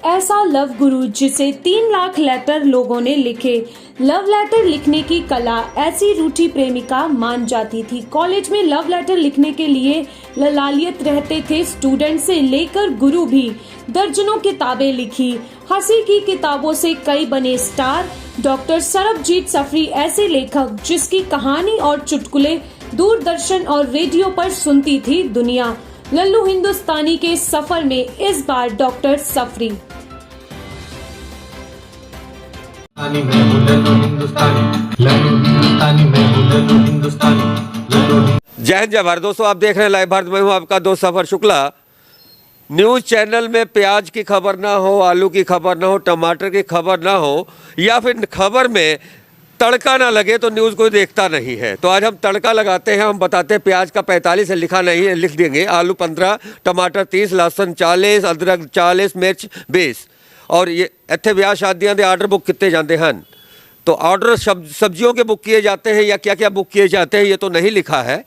ऐसा लव गुरु जिसे 3 लाख लेटर लोगों ने लिखे। लव लेटर लिखने की कला ऐसी रूठी प्रेमिका मान जाती थी। कॉलेज में लव लेटर लिखने के लिए ललायत रहते थे स्टूडेंट से लेकर गुरु भी। दर्जनों किताबें लिखी, हंसी की किताबों से कई बने स्टार। डॉक्टर सरबजीत सफरी ऐसे लेखक जिसकी कहानी और चुटकुले दूरदर्शन और रेडियो पर सुनती थी दुनिया। लल्लू हिंदुस्तानी के सफर में इस बार डॉक्टर सफरी। जय हिंद जय भारत। दोस्तों आप देख रहे हैं लाइव भारत। मैं हूं आपका दोस्त सफर शुक्ला। न्यूज़ चैनल में प्याज की खबर ना हो, आलू की खबर ना हो, टमाटर की खबर ना हो, या फिर खबर में तड़का ना लगे तो न्यूज़ कोई देखता नहीं है। तो आज हम तड़का लगाते हैं। हम बताते हैं प्याज का 45 है, लिखा नहीं है, लिख देंगे। आलू 15, टमाटर 30, लहसुन 40, अदरक 40, मिर्च 20। और ये इत्थे ब्याह शादियां दे आर्डर बुक किए जाते हैं। तो ऑर्डर सब्जियों के बुक किए जाते हैं या क्या क्या बुक किए जाते हैं ये तो नहीं लिखा है।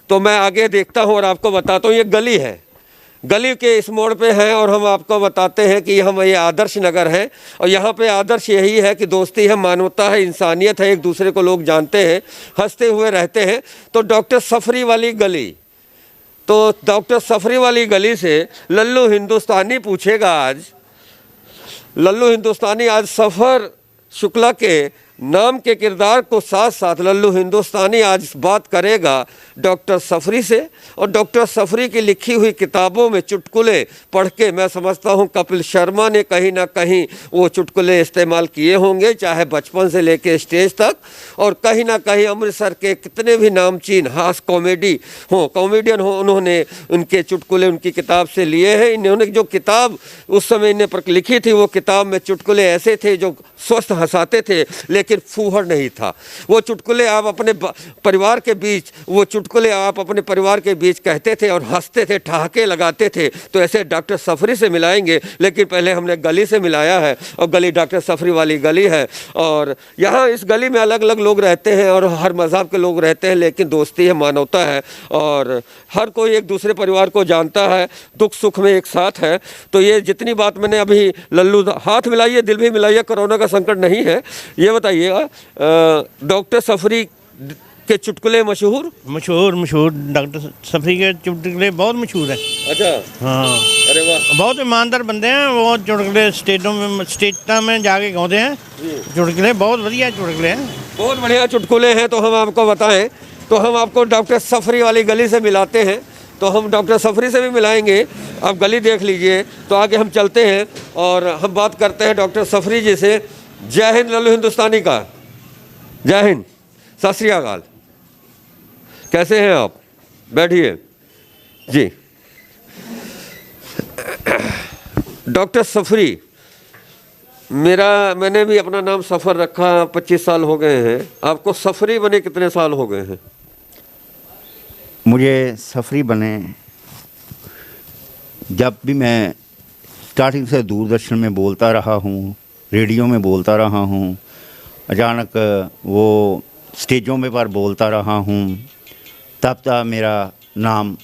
तो मैं आगे देखता हूँ और आपको बताता हूँ। ये गली है, गली के इस मोड़ पे हैं और हम आपको बताते हैं कि हम ये आदर्श नगर है। और यहाँ पे आदर्श यही है कि दोस्ती है, मानवता है, इंसानियत है, एक दूसरे को लोग जानते हैं, हंसते हुए रहते हैं। तो डॉक्टर सफरी वाली गली, तो डॉक्टर सफरी वाली गली से लल्लू हिंदुस्तानी पूछेगा आज। लल्लू हिंदुस्तानी आज सफ़र शुक्ला के नाम के किरदार को साथ साथ लल्लू हिंदुस्तानी आज बात करेगा डॉक्टर सफरी से। और डॉक्टर सफरी की लिखी हुई किताबों में चुटकुले पढ़ के मैं समझता हूँ कपिल शर्मा ने कहीं ना कहीं वो चुटकुले इस्तेमाल किए होंगे, चाहे बचपन से लेके स्टेज तक। और कहीं ना कहीं अमृतसर के कितने भी नामचीन हास कॉमेडियन हो, उन्होंने उनके चुटकुले उनकी किताब से लिए हैं। इन्होंने जो किताब उस समय इन्हें पर लिखी थी, वो किताब में चुटकुले ऐसे थे जो स्वस्थ हंसाते थे लेकिन फूहड़ नहीं था। वो चुटकुले आप अपने परिवार के बीच, वो चुटकुले आप अपने परिवार के बीच कहते थे और हंसते थे, ठहाके लगाते थे। तो ऐसे डॉक्टर सफरी से मिलाएंगे, लेकिन पहले हमने गली से मिलाया है और गली डॉक्टर सफरी वाली गली है। और यहाँ इस गली में अलग अलग लोग रहते हैं और हर मज़हब के लोग रहते हैं, लेकिन दोस्ती है, मानवता है और हर कोई एक दूसरे परिवार को जानता है, दुख सुख में एक साथ है। तो ये जितनी बात मैंने अभी लल्लू हाथ मिलाइए, दिल भी मिलाइए, कोरोना का संकट नहीं है। ये बताइएगा डॉक्टर सफरी के चुटकुले मशहूर डॉक्टर सफरी के चुटकुले बहुत मशहूर है। अच्छा, हाँ, अरे वाह। बहुत ईमानदार बंदे हैं वो। चुटकुले स्टेटों में जाके गाते हैं चुटकुले, बहुत बढ़िया चुटकुले हैं, बहुत बढ़िया चुटकुले हैं। तो हम आपको बताएं, तो हम आपको डॉक्टर सफरी वाली गली से मिलाते हैं। तो हम डॉक्टर सफरी से भी मिलाएंगे, आप गली देख लीजिए। तो आगे हम चलते हैं और हम बात करते हैं डॉक्टर सफरी जी से। जय हिंद लल्लू हिंदुस्तानी का जय हिंद, सत श्री अकाल। कैसे हैं आप? बैठिए जी। डॉक्टर सफरी, मैंने भी अपना नाम सफ़र रखा, 25 साल हो गए हैं। आपको सफरी बने कितने साल हो गए हैं? मुझे सफरी बने जब भी मैं स्टार्टिंग से दूरदर्शन में बोलता रहा हूँ, रेडियो में बोलता रहा हूँ, अचानक वो स्टेजों में पर बोलता रहा हूँ, तब तक मेरा नाम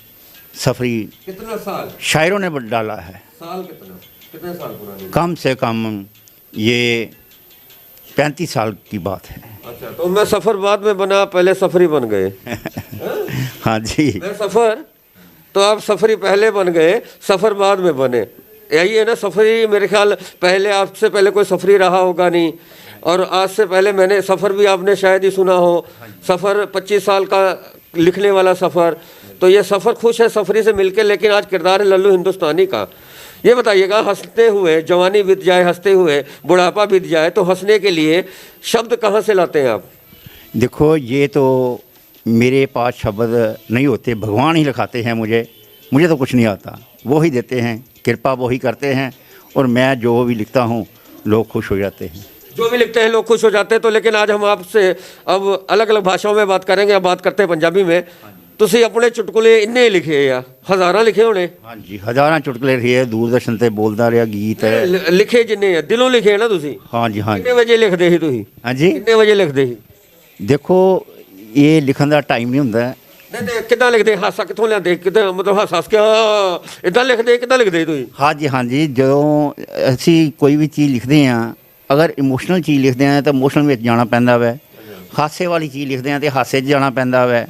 सफरी कितना साल शायरों ने डाला है। साल कितने साल पुरानी? कम से कम ये 35 साल की बात है। अच्छा, तो मैं सफ़र बाद में बना, पहले सफरी बन गए? हाँ जी, मैं सफ़र, तो आप सफरी पहले बन गए, सफ़र बाद में बने, यही है ना? सफरी मेरे ख्याल पहले, आपसे पहले कोई सफरी रहा होगा नहीं। और आज से पहले मैंने सफ़र भी आपने शायद ही सुना हो, सफ़र 25 साल का लिखने वाला सफ़र। तो ये सफ़र खुश है सफरी से मिलके, लेकिन आज किरदार है लल्लू हिंदुस्तानी का। ये बताइएगा, हंसते हुए जवानी बीत जाए, हंसते हुए बुढ़ापा बीत जाए, तो हंसने के लिए शब्द कहाँ से लाते हैं आप? देखो, ये तो मेरे पास शब्द नहीं होते, भगवान ही लिखाते हैं। मुझे तो कुछ नहीं आता, वो ही देते हैं, कृपा वो ही करते हैं। और मैं जो भी लिखता हूँ लोग खुश हो जाते हैं, जो भी लिखते हैं लोग खुश हो जाते हैं। तो लेकिन आज हम आपसे अब अलग अलग भाषाओं में बात करेंगे। अब बात करते हैं पंजाबी में। तुसी अपने चुटकुले इन्ने लिखे या हज़ारां लिखे होने? हाँ जी, हज़ारां चुटकुले लिखे, दूरदर्शन से बोलता रहा, गीत है लिखे जिन्ने दिलों लिखे ना तुसी? हाँ जी, हाँ। कितने बजे लिखते ही तुसी? हाँ जी, कितने बजे लिखते ही? देखो, ये लिखन का टाइम नहीं होंदा, ਨਹੀਂ ਤੇ ਕਿੱਦਾਂ ਲਿਖਦੇ, ਹਾਸਾ ਕਿੱਥੋਂ ਲਿਆਂਦੇ, ਕਿੱਦਾਂ ਮਤਲਬ ਹੱਸ ਕੇ ਇਦਾਂ ਲਿਖਦੇ, ਕਿੱਦਾਂ ਲਿਖਦੇ ਤੁਸੀਂ? ਹਾਂਜੀ ਹਾਂਜੀ, ਜਦੋਂ ਅਸੀਂ ਕੋਈ ਵੀ ਚੀਜ਼ ਲਿਖਦੇ ਹਾਂ, ਅਗਰ ਇਮੋਸ਼ਨਲ ਚੀਜ਼ ਲਿਖਦੇ ਹਾਂ ਤਾਂ ਇਮੋਸ਼ਨਲ ਵਿੱਚ ਜਾਣਾ ਪੈਂਦਾ ਵੈ, ਹਾਸੇ ਵਾਲੀ ਚੀਜ਼ ਲਿਖਦੇ ਹਾਂ ਤੇ ਹਾਸੇ 'ਚ ਜਾਣਾ ਪੈਂਦਾ ਵੈ,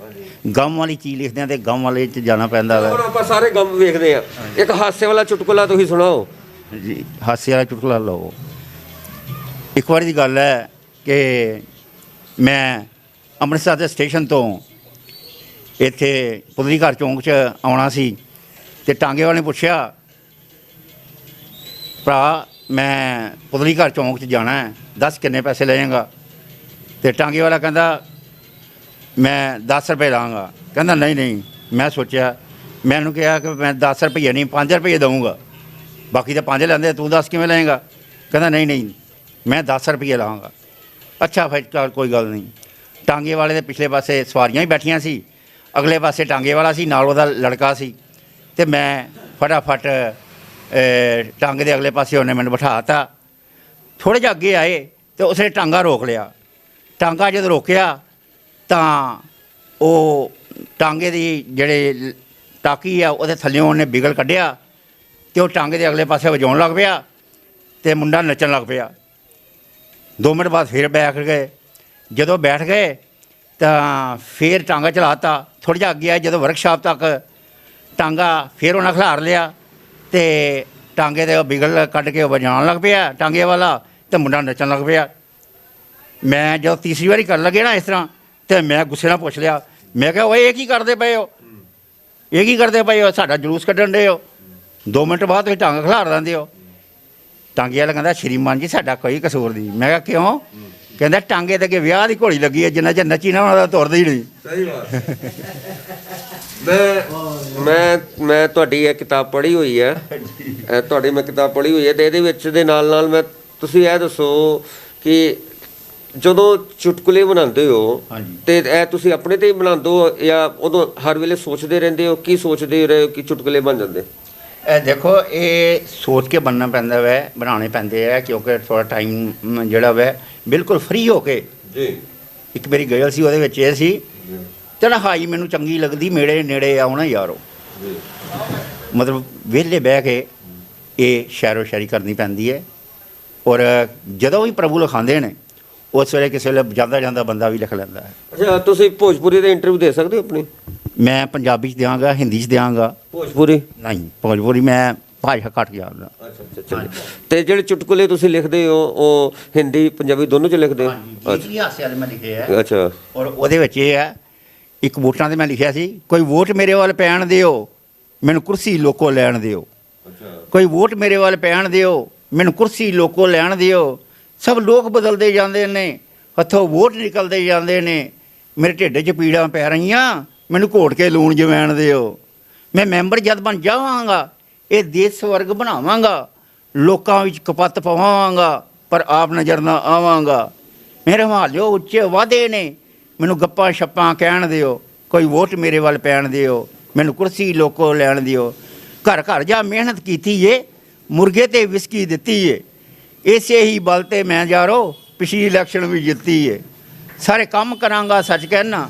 ਗਮ ਵਾਲੀ ਚੀਜ਼ ਲਿਖਦੇ ਹਾਂ ਤੇ ਗਮ ਵਾਲੇ 'ਚ ਜਾਣਾ ਪੈਂਦਾ ਵੈ। ਹੁਣ ਆਪਾਂ ਸਾਰੇ ਗਮ ਵੇਖਦੇ ਆ, ਇੱਕ ਹਾਸੇ ਵਾਲਾ ਚੁਟਕਲਾ ਤੁਸੀਂ ਸੁਣਾਓ ਜੀ। ਹਾਸੇ ਵਾਲਾ ਚੁਟਕਲਾ ਲਓ। ਇੱਕ ਵਾਰੀ ਦੀ ਗੱਲ ਹੈ ਕਿ ਮੈਂ ਅੰਮ੍ਰਿਤਸਰ ਦੇ ਸਟੇਸ਼ਨ ਤੋਂ ਇੱਥੇ ਪੁਤਲੀ ਘਰ ਚੌਂਕ 'ਚ ਆਉਣਾ ਸੀ ਤੇ ਟਾਂਗੇ ਵਾਲੇ ਨੇ ਪੁੱਛਿਆ, ਭਰਾ ਮੈਂ ਪੁਤਲੀ ਘਰ ਚੌਂਕ 'ਚ ਜਾਣਾ ਹੈ, ਦੱਸ ਕਿੰਨੇ ਪੈਸੇ ਲਏਗਾ? ਤੇ ਟਾਂਗੇ ਵਾਲਾ ਕਹਿੰਦਾ ਮੈਂ 10 ਰੁਪਏ ਲਾਂਗਾ। ਕਹਿੰਦਾ ਨਹੀਂ ਨਹੀਂ, ਮੈਂ ਸੋਚਿਆ, ਮੈਨੂੰ ਕਿਹਾ ਕਿ ਮੈਂ 10 ਰੁਪਏ ਨਹੀਂ 5 ਰੁਪਏ ਦਊਂਗਾ, ਬਾਕੀ ਤਾਂ 5 ਲੈਂਦੇ, ਤੂੰ 10 ਕਿਵੇਂ ਲਏਗਾ? ਕਹਿੰਦਾ ਨਹੀਂ ਨਹੀਂ, ਮੈਂ 10 ਰੁਪਏ ਲਾਂਗਾ। ਅੱਛਾ ਫਿਰ ਚੱਲ ਕੋਈ ਗੱਲ ਨਹੀਂ। ਟਾਂਗੇ ਵਾਲੇ ਦੇ ਪਿਛਲੇ ਪਾਸੇ ਸਵਾਰੀਆਂ ਹੀ ਬੈਠੀਆਂ ਸੀ, ਅਗਲੇ ਪਾਸੇ ਟਾਂਗੇ ਵਾਲਾ ਸੀ, ਨਾਲ ਉਹਦਾ ਲੜਕਾ ਸੀ, ਤੇ ਮੈਂ ਫਟਾਫਟ ਟਾਂਗੇ ਦੇ ਅਗਲੇ ਪਾਸੇ ਉਹਨੇ ਮੈਨੂੰ ਬਿਠਾ ਤਾ। ਥੋੜ੍ਹੇ ਜਿਹਾ ਅੱਗੇ ਆਏ ਤੇ ਉਸਨੇ ਟਾਂਗਾ ਰੋਕ ਲਿਆ। ਟਾਂਗਾ ਜਦੋਂ ਰੋਕਿਆ ਤਾਂ ਉਹ ਟਾਂਗੇ ਦੀ ਜਿਹੜੇ ਟਾਕੀ ਆ ਉਹਦੇ ਥੱਲਿਓਂ ਉਹਨੇ ਬਿਗਲ ਕੱਢਿਆ ਤੇ ਉਹ ਟਾਂਗੇ ਦੇ ਅਗਲੇ ਪਾਸੇ ਵਜਾਉਣ ਲੱਗ ਪਿਆ ਤੇ ਮੁੰਡਾ ਨੱਚਣ ਲੱਗ ਪਿਆ। 2 ਮਿੰਟ ਬਾਅਦ ਫਿਰ ਬੈਠ ਗਏ। ਜਦੋਂ ਬੈਠ ਗਏ ਤਾਂ ਫਿਰ ਟਾਂਗਾ ਚਲਾਤਾ। ਥੋੜ੍ਹਾ ਜਿਹਾ ਅੱਗੇ ਆਏ ਜਦੋਂ ਵਰਕਸ਼ਾਪ ਤੱਕ, ਟਾਂਗਾ ਫਿਰ ਉਹਨਾਂ ਖਿਲਾਰ ਲਿਆ ਤੇ ਟਾਂਗੇ ਦੇ ਬਿਗਲ ਕੱਢ ਕੇ ਉਹ ਵਜਾਉਣ ਲੱਗ ਪਿਆ ਟਾਂਗੇ ਵਾਲਾ, ਤੇ ਮੁੰਡਾ ਨੱਚਣ ਲੱਗ ਪਿਆ। ਮੈਂ ਜਦੋਂ ਤੀਸਰੀ ਵਾਰੀ ਕਰਨ ਲੱਗੇ ਨਾ ਇਸ ਤਰ੍ਹਾਂ, ਤੇ ਮੈਂ ਗੁੱਸੇ ਨਾਲ ਪੁੱਛ ਲਿਆ, ਮੈਂ ਕਿਹਾ ਓਏ ਇਹ ਕੀ ਕਰਦੇ ਪਏ ਹੋ, ਇਹ ਕੀ ਕਰਦੇ ਪਏ ਹੋ, ਸਾਡਾ ਜਲੂਸ ਕੱਢਣ ਦੇ ਹੋ। 2 ਮਿੰਟ ਬਾਅਦ ਤੁਸੀਂ ਟਾਂਗਾ ਖਿਲਾਰ ਦਿੰਦੇ ਹੋ। ਟਾਂਗੇ ਵਾਲਾ ਕਹਿੰਦਾ ਸ਼੍ਰੀਮਾਨ ਜੀ ਸਾਡਾ ਕੋਈ ਕਸੂਰ ਨਹੀਂ। ਮੈਂ ਕਿਹਾ ਕਿਉਂ? ਕਹਿੰਦਾ ਟਾਂਗੇ ਤੇ ਅੱਗੇ ਵਿਆਹ ਦੀ ਘੋੜੀ ਲੱਗੀ ਹੈ, ਜਿੰਨਾ ਚਿਰ ਨੱਚੀ ਨਾ ਉਹਨਾਂ ਦਾ ਤੁਰਦਾ ਹੀ ਨਹੀਂ। ਸਹੀ ਬਾਤ। ਮੈਂ ਤੁਹਾਡੀ ਇਹ ਕਿਤਾਬ ਪੜ੍ਹੀ ਹੋਈ ਹੈ, ਤੁਹਾਡੀ ਮੈਂ ਕਿਤਾਬ ਪੜ੍ਹੀ ਹੋਈ ਹੈ, ਤੇ ਇਹਦੇ ਵਿੱਚ ਦੇ ਨਾਲ ਮੈਂ ਤੁਸੀਂ ਇਹ ਦੱਸੋ ਕਿ ਜਦੋਂ ਚੁਟਕਲੇ ਬਣਾਉਂਦੇ ਹੋ ਤੇ ਇਹ ਤੁਸੀਂ ਆਪਣੇ ਤੇ ਹੀ ਬਣਾਉਂਦੇ ਹੋ ਜਾਂ ਉਦੋਂ ਹਰ ਵੇਲੇ ਸੋਚਦੇ ਰਹਿੰਦੇ ਹੋ? ਕੀ ਸੋਚਦੇ ਰਹੇ ਹੋ ਕਿ ਚੁਟਕਲੇ ਬਣ ਜਾਂਦੇ? ਇਹ ਦੇਖੋ, ਇਹ ਸੋਚ ਕੇ ਬਣਨਾ ਪੈਂਦਾ ਵੈ, ਬਣਾਉਣੇ ਪੈਂਦੇ ਹੈ, ਕਿਉਂਕਿ ਥੋੜ੍ਹਾ ਟਾਈਮ ਜਿਹੜਾ ਵੈ ਬਿਲਕੁਲ ਫ੍ਰੀ ਹੋ ਕੇ। ਜੀ। ਇੱਕ ਮੇਰੀ ਗਜ਼ਲ ਸੀ, ਉਹਦੇ ਵਿੱਚ ਇਹ ਸੀ, ਤਨਹਾਈ ਮੈਨੂੰ ਚੰਗੀ ਲੱਗਦੀ, ਮੇੜੇ ਨੇੜੇ ਆਉਣਾ ਯਾਰੋ। ਮਤਲਬ ਵਿਹਲੇ ਬਹਿ ਕੇ ਇਹ ਸ਼ਾਇਰੋ ਸ਼ਾਇਰੀ ਕਰਨੀ ਪੈਂਦੀ ਹੈ। ਔਰ ਜਦੋਂ ਵੀ ਪ੍ਰਭੂ ਲਿਖਾਉਂਦੇ ਨੇ ਉਸ ਵੇਲੇ ਕਿਸੇ ਵੇਲੇ ਜਾਂਦਾ ਜਾਂਦਾ ਬੰਦਾ ਵੀ ਲਿਖ ਲੈਂਦਾ ਹੈ। ਅੱਛਾ, ਤੁਸੀਂ ਭੋਜਪੁਰੀ ਦੇ ਇੰਟਰਵਿਊ ਦੇ ਸਕਦੇ ਹੋ ਆਪਣੀ? ਮੈਂ ਪੰਜਾਬੀ 'ਚ ਦਿਆਂਗਾ, ਹਿੰਦੀ 'ਚ ਦਿਆਂਗਾ। ਭੋਜਪੁਰੀ ਨਹੀਂ, ਭੋਜਪੁਰੀ ਮੈਂ ਭਾਸ਼ਾ ਘੱਟ ਜਾਣਦਾ। ਅੱਛਾ। ਤੇ ਜਿਹੜੇ ਚੁਟਕਲੇ ਤੁਸੀਂ ਲਿਖਦੇ ਹੋ ਉਹ ਹਿੰਦੀ ਪੰਜਾਬੀ ਦੋਨੋਂ 'ਚ ਲਿਖਦੇ ਹੋ? ਜੀ ਹਾਸੇ ਵਾਲੇ ਮੈਂ ਲਿਖੇ ਹੈ। ਅੱਛਾ। ਔਰ ਉਹਦੇ ਵਿੱਚ ਇਹ ਹੈ, ਇੱਕ ਵੋਟਾਂ 'ਤੇ ਮੈਂ ਲਿਖਿਆ ਸੀ, ਕੋਈ ਵੋਟ ਮੇਰੇ ਵੱਲ ਪੈਣ ਦਿਓ, ਮੈਨੂੰ ਕੁਰਸੀ ਲੋਕੋ ਲੈਣ ਦਿਓ। ਕੋਈ ਵੋਟ ਮੇਰੇ ਵੱਲ ਪੈਣ ਦਿਓ, ਮੈਨੂੰ ਕੁਰਸੀ ਲੋਕੋ ਲੈਣ ਦਿਓ। ਸਭ ਲੋਕ ਬਦਲਦੇ ਜਾਂਦੇ ਨੇ, ਹੱਥੋਂ ਵੋਟ ਨਿਕਲਦੇ ਜਾਂਦੇ ਨੇ, ਮੇਰੇ ਢਿੱਡ 'ਚ ਪੀੜਾਂ ਪੈ ਰਹੀਆਂ, ਮੈਨੂੰ ਘੋਟ ਕੇ ਲੂਣ ਜਵੈਣ ਦਿਓ। ਮੈਂ ਮੈਂਬਰ ਜਦ ਬਣ ਜਾਵਾਂਗਾ ਇਹ ਦੇਸ਼ ਸਵਰਗ ਬਣਾਵਾਂਗਾ, ਲੋਕਾਂ ਵਿੱਚ ਕਪੱਤ ਪਵਾਵਾਂਗਾ, ਪਰ ਆਪ ਨਜ਼ਰ ਨਾ ਆਵਾਂਗਾ। ਮੇਰੇ ਹਿਮਾਲਿਓ ਉੱਚੇ ਵਾਅਦੇ ਨੇ, ਮੈਨੂੰ ਗੱਪਾਂ ਛੱਪਾਂ ਕਹਿਣ ਦਿਓ। ਕੋਈ ਵੋਟ ਮੇਰੇ ਵੱਲ ਪੈਣ ਦਿਓ, ਮੈਨੂੰ ਕੁਰਸੀ ਲੋਕੋ ਲੈਣ ਦਿਓ। ਘਰ ਘਰ ਜਾ ਮਿਹਨਤ ਕੀਤੀ ਏ, ਮੁਰਗੇ ਤੇ ਵਿਸਕੀ ਦਿੱਤੀ ਏ, ਇਸੇ ਹੀ ਬਲ ਤੇ ਮੈਂ ਯਾਰੋ ਪਿਛਲੀ ਇਲੈਕਸ਼ਨ ਵੀ ਜਿੱਤੀ ਏ। ਸਾਰੇ ਕੰਮ ਕਰਾਂਗਾ ਸੱਚ ਕਹਿਣਾ,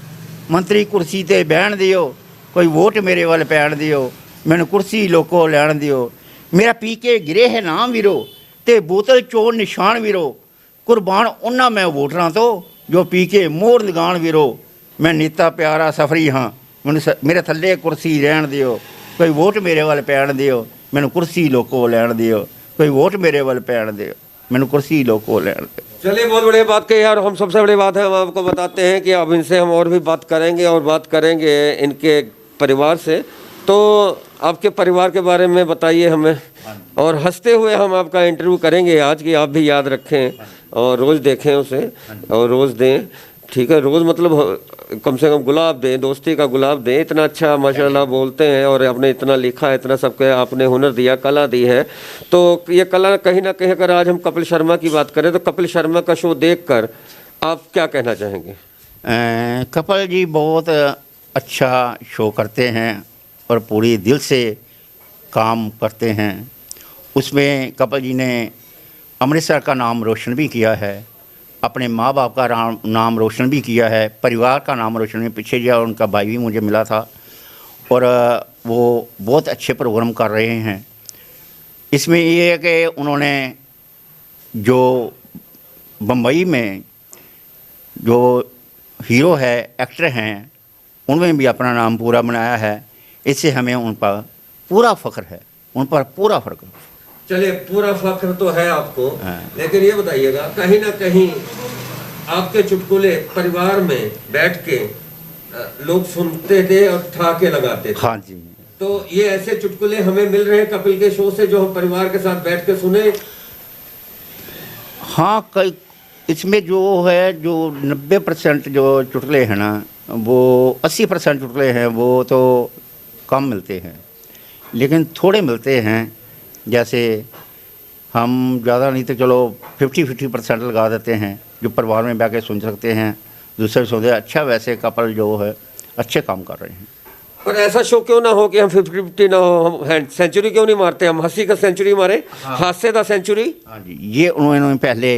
ਮੰਤਰੀ ਕੁਰਸੀ ਤੇ ਬਹਿਣ ਦਿਓ। ਕੋਈ ਵੋਟ ਮੇਰੇ ਵੱਲ ਪੈਣ ਦਿਓ, ਮੈਨੂੰ ਕੁਰਸੀ ਲੋਕੋ ਲੈਣ ਦਿਓ। ਮੇਰਾ ਪੀ ਕੇ ਗਿਰੇ ਹੈ ਨਾਮ ਵੀਰੋ, ਤੇ ਬੋਤਲ ਚੋਰ ਨਿਸ਼ਾਨ ਵੀਰੋ। ਕੁਰਬਾਨ ਉਹਨਾਂ ਮੈਂ ਵੋਟਰਾਂ ਤੋਂ ਜੋ ਪੀ ਕੇ ਮੋਹਰ ਲਗਾਉਣ ਵੀਰੋ। ਮੈਂ ਨੀਤਾ ਪਿਆਰਾ ਸਫਰੀ ਹਾਂ, ਮੈਨੂੰ ਮੇਰੇ ਥੱਲੇ ਕੁਰਸੀ ਰਹਿਣ ਦਿਓ। ਕੋਈ ਵੋਟ ਮੇਰੇ ਵੱਲ ਪੈਣ ਦਿਓ, ਮੈਨੂੰ ਕੁਰਸੀ ਲੋਕੋ ਲੈਣ दियो। कोई वोट मेरे वाल पैण दे, मैंने कुर्सी लोको लेण दे। चलिए, बहुत बढ़िया बात कही यार। हम सबसे बड़ी बात है, हम आपको बताते हैं कि अब इनसे हम और भी बात करेंगे और बात करेंगे इनके परिवार से। तो आपके परिवार के बारे में बताइए हमें, और हंसते हुए हम आपका इंटरव्यू करेंगे आज, कि आप भी याद रखें और रोज़ देखें उसे और रोज़ दें। ठीक है, रोज़ मतलब कम से कम गुलाब दें, दोस्ती का गुलाब दें। इतना अच्छा माशाल्लाह बोलते हैं और आपने इतना लिखा है, इतना सबके आपने हुनर दिया, कला दी है। तो ये कला कहीं ना कहीं, अगर आज हम कपिल शर्मा की बात करें तो कपिल शर्मा का शो देखकर आप क्या कहना चाहेंगे? कपिल जी बहुत अच्छा शो करते हैं और पूरी दिल से काम करते हैं। उसमें कपिल जी ने अमृतसर का नाम रोशन भी किया है अपने माँ बाप का नाम रोशन भी किया है, परिवार का नाम रोशन भी। पीछे जो उनका भाई भी मुझे मिला था और वो बहुत अच्छे प्रोग्राम कर रहे हैं। इसमें ये है कि उन्होंने जो बम्बई में जो हीरो है, एक्टर हैं, उनमें भी अपना नाम पूरा बनाया है। इससे हमें उन पर पूरा फ़ख्र है, उन पर पूरा फ़ख्र। चलिए, पूरा फख्र तो है आपको, हाँ। लेकिन ये बताइएगा, कहीं ना कहीं आपके चुटकुले परिवार में बैठ के लोग सुनते थे और ठहाके लगाते थे। हाँ जी। तो ये ऐसे चुटकुले हमें मिल रहे हैं कपिल के शो से जो हम परिवार के साथ बैठ के सुने। हाँ, कई इसमें जो है, जो 90% जो चुटकुले हैं ना, वो 80% चुटकुले हैं वो तो कम मिलते हैं, लेकिन थोड़े मिलते हैं। जैसे हम ज़्यादा नहीं तो चलो 50% लगा देते हैं जो परिवार में बैठ के सुन सकते हैं, दूसरे सुनते। अच्छा, वैसे कपल जो है अच्छे काम कर रहे हैं। पर ऐसा शो क्यों ना हो कि हम 50-50 ना हो, हम सेंचुरी क्यों नहीं मारते? हम हंसी का सेंचुरी मारे, हास्य का सेंचुरी। हाँ जी, ये उन्होंने पहले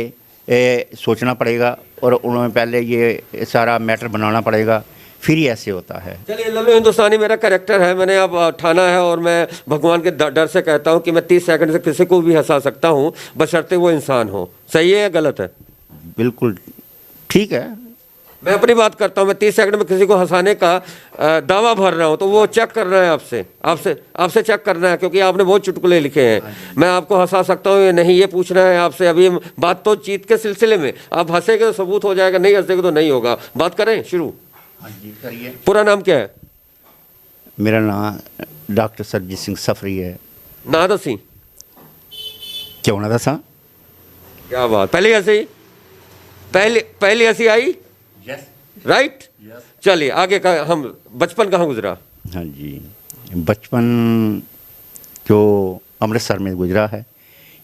सोचना पड़ेगा और उन्होंने पहले ये सारा मैटर बनाना पड़ेगा, फिर ही ऐसे होता है। चलिए, लल्लू हिंदुस्तानी मेरा कैरेक्टर है, मैंने अब ठाना है और मैं भगवान के डर से कहता हूँ कि मैं 30 सेकंड से किसी को भी हंसा सकता हूँ, बशर्ते वो इंसान हो। सही है या गलत है? बिल्कुल ठीक है। मैं अपनी बात करता हूँ, मैं 30 सेकंड में किसी को हंसाने का दावा भर रहा हूँ, तो वो चेक करना है आपसे चेक करना है, क्योंकि आपने बहुत चुटकुले लिखे हैं। मैं आपको हंसा सकता हूँ या नहीं, ये पूछना है आपसे। अभी बात तो जीत के सिलसिले में, आप हंसेंगे तो सबूत हो जाएगा, नहीं हंसेंगे तो नहीं होगा। बात करें, शुरू। हाँ जी, करिए। पूरा नाम क्या है? मेरा नाम डॉक्टर सरजीत सिंह सफरी है। ना दसी क्यों ना दसा? क्या बात, पहले ऐसे ही पहले ऐसी आई, राइट? चलिए आगे का, हम बचपन कहाँ गुजरा? हाँ जी, बचपन जो अमृतसर में गुजरा है,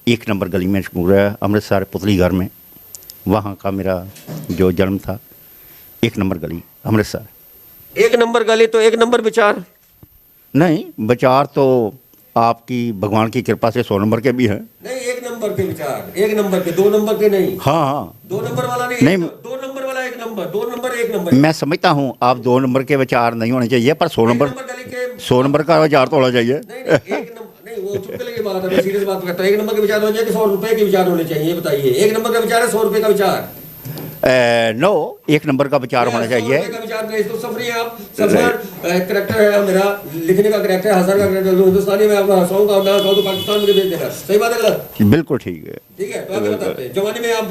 1 नंबर गली में गुजरा है, अमृतसर पुतली घर में, वहाँ का मेरा जो जन्म था। 1 नंबर गली अमृतसर। 1 नंबर गली तो 1 नंबर विचार? नहीं, विचार तो आपकी भगवान की कृपा से 100 नंबर के भी हैं। नहीं, 1 नंबर के विचार, 1 नंबर के, 2 नंबर के नहीं। हाँ हाँ, 2 नंबर वाला नहीं, नहीं। 2 नंबर वाला 1 नंबर, 2 नंबर 1 नंबर। मैं समझता हूँ आप 2 नंबर के विचार नहीं होने चाहिए, पर 100 नंबर गली के 100 नंबर का विचार तो होना चाहिए। नहीं, 1 नंबर नहीं, वो चुटकुले की बात है, मैं सीरियस बात करता हूँ। 1 नंबर के विचार होने चाहिए कि 100 रुपए के विचार होने चाहिए? बताइए, 1 नंबर का विचार है 100 रुपए का विचार? नो, 1 नंबर का विचार होना चाहिए। 100 रुपए का विचार नहीं तो सफरी है आप। सफर करेक्टर है मेरा, लिखने का करेक्टर, हंसर का करेक्टर। हिंदुस्तानी में आपको हंसाऊंगा और ना हंसाऊं तो पाकिस्तान में भेज देना। सही बात है गलत? बिल्कुल ठीक है। ठीक है, तो आगे बताते हैं। जवानी में आप